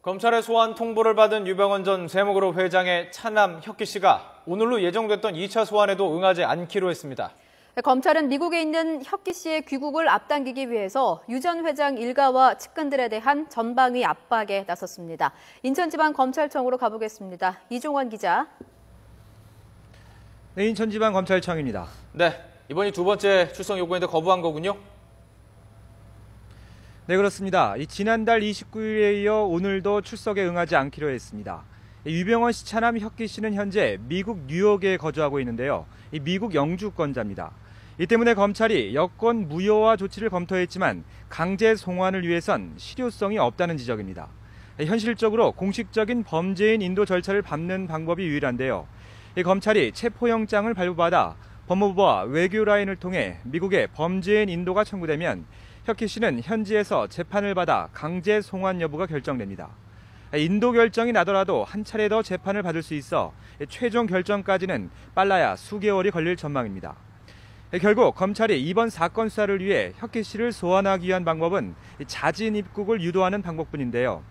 검찰의 소환 통보를 받은 유병헌 전 세무그룹 회장의 차남 혁기 씨가 오늘로 예정됐던 2차 소환에도 응하지 않기로 했습니다. 검찰은 미국에 있는 혁기 씨의 귀국을 앞당기기 위해서 유 전 회장 일가와 측근들에 대한 전방위 압박에 나섰습니다. 인천지방검찰청으로 가보겠습니다. 이종원 기자. 네, 인천지방검찰청입니다. 네, 이번이 두 번째 출석 요구인데 거부한 거군요? 네, 그렇습니다. 지난달 29일에 이어 오늘도 출석에 응하지 않기로 했습니다. 유병헌 씨 차남 혁기 씨는 현재 미국 뉴욕에 거주하고 있는데요. 미국 영주권자입니다. 이 때문에 검찰이 여권 무효화 조치를 검토했지만 강제 송환을 위해선 실효성이 없다는 지적입니다. 현실적으로 공식적인 범죄인 인도 절차를 밟는 방법이 유일한데요. 검찰이 체포영장을 발부받아 법무부와 외교라인을 통해 미국의 범죄인 인도가 청구되면 혁기 씨는 현지에서 재판을 받아 강제 송환 여부가 결정됩니다. 인도 결정이 나더라도 한 차례 더 재판을 받을 수 있어 최종 결정까지는 빨라야 수개월이 걸릴 전망입니다. 결국 검찰이 이번 사건 수사를 위해 혁기 씨를 소환하기 위한 방법은 자진 입국을 유도하는 방법뿐인데요.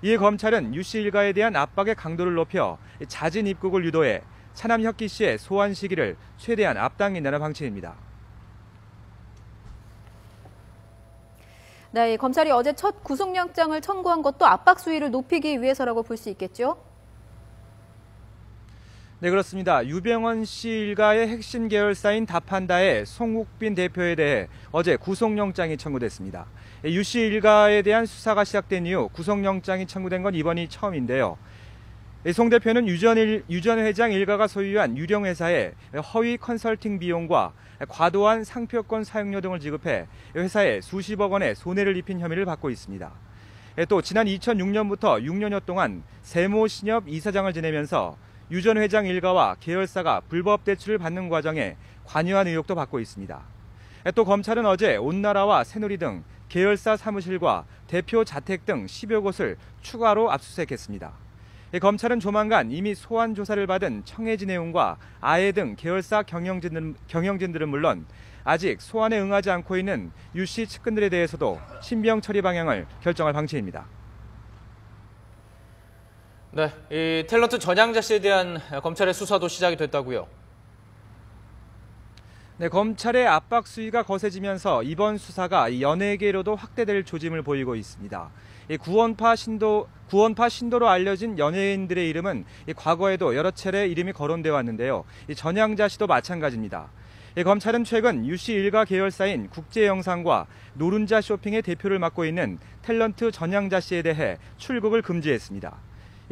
이에 검찰은 유 씨 일가에 대한 압박의 강도를 높여 자진 입국을 유도해 차남 혁기 씨의 소환 시기를 최대한 앞당긴다는 방침입니다. 네, 검찰이 어제 첫 구속영장을 청구한 것도 압박 수위를 높이기 위해서라고 볼 수 있겠죠? 네, 그렇습니다. 유병헌 씨 일가의 핵심 계열사인 다판다의 송욱빈 대표에 대해 어제 구속영장이 청구됐습니다. 유 씨 일가에 대한 수사가 시작된 이후 구속영장이 청구된 건 이번이 처음인데요. 송 대표는 유 전 회장 일가가 소유한 유령회사에 허위 컨설팅 비용과 과도한 상표권 사용료 등을 지급해 회사에 수십억 원의 손해를 입힌 혐의를 받고 있습니다. 또 지난 2006년부터 6년여 동안 세모신협 이사장을 지내면서 유 전 회장 일가와 계열사가 불법 대출을 받는 과정에 관여한 의혹도 받고 있습니다. 또 검찰은 어제 온나라와 새누리 등 계열사 사무실과 대표 자택 등 10여 곳을 추가로 압수수색했습니다. 검찰은 조만간 이미 소환 조사를 받은 청해진 해운과 아해 등 계열사 경영진들은 물론 아직 소환에 응하지 않고 있는 유 씨 측근들에 대해서도 신병 처리 방향을 결정할 방침입니다. 네, 이 탤런트 전향자 씨에 대한 검찰의 수사도 시작이 됐다고요? 네, 검찰의 압박 수위가 거세지면서 이번 수사가 연예계로도 확대될 조짐을 보이고 있습니다. 구원파 신도로 알려진 연예인들의 이름은 과거에도 여러 차례 이름이 거론되어 왔는데요. 전향자 씨도 마찬가지입니다. 검찰은 최근 유 씨 일가 계열사인 국제영상과 노른자 쇼핑의 대표를 맡고 있는 탤런트 전향자 씨에 대해 출국을 금지했습니다.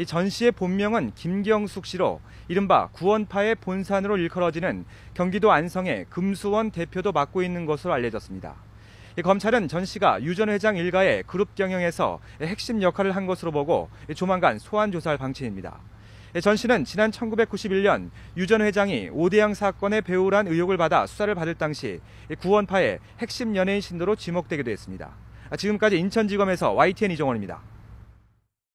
전 씨의 본명은 김경숙 씨로 이른바 구원파의 본산으로 일컬어지는 경기도 안성의 금수원 대표도 맡고 있는 것으로 알려졌습니다. 검찰은 전 씨가 유 전 회장 일가의 그룹 경영에서 핵심 역할을 한 것으로 보고 조만간 소환 조사할 방침입니다. 전 씨는 지난 1991년 유 전 회장이 오대양 사건의 배우란 의혹을 받아 수사를 받을 당시 구원파의 핵심 연예인 신도로 지목되기도 했습니다. 지금까지 인천지검에서 YTN 이종원입니다.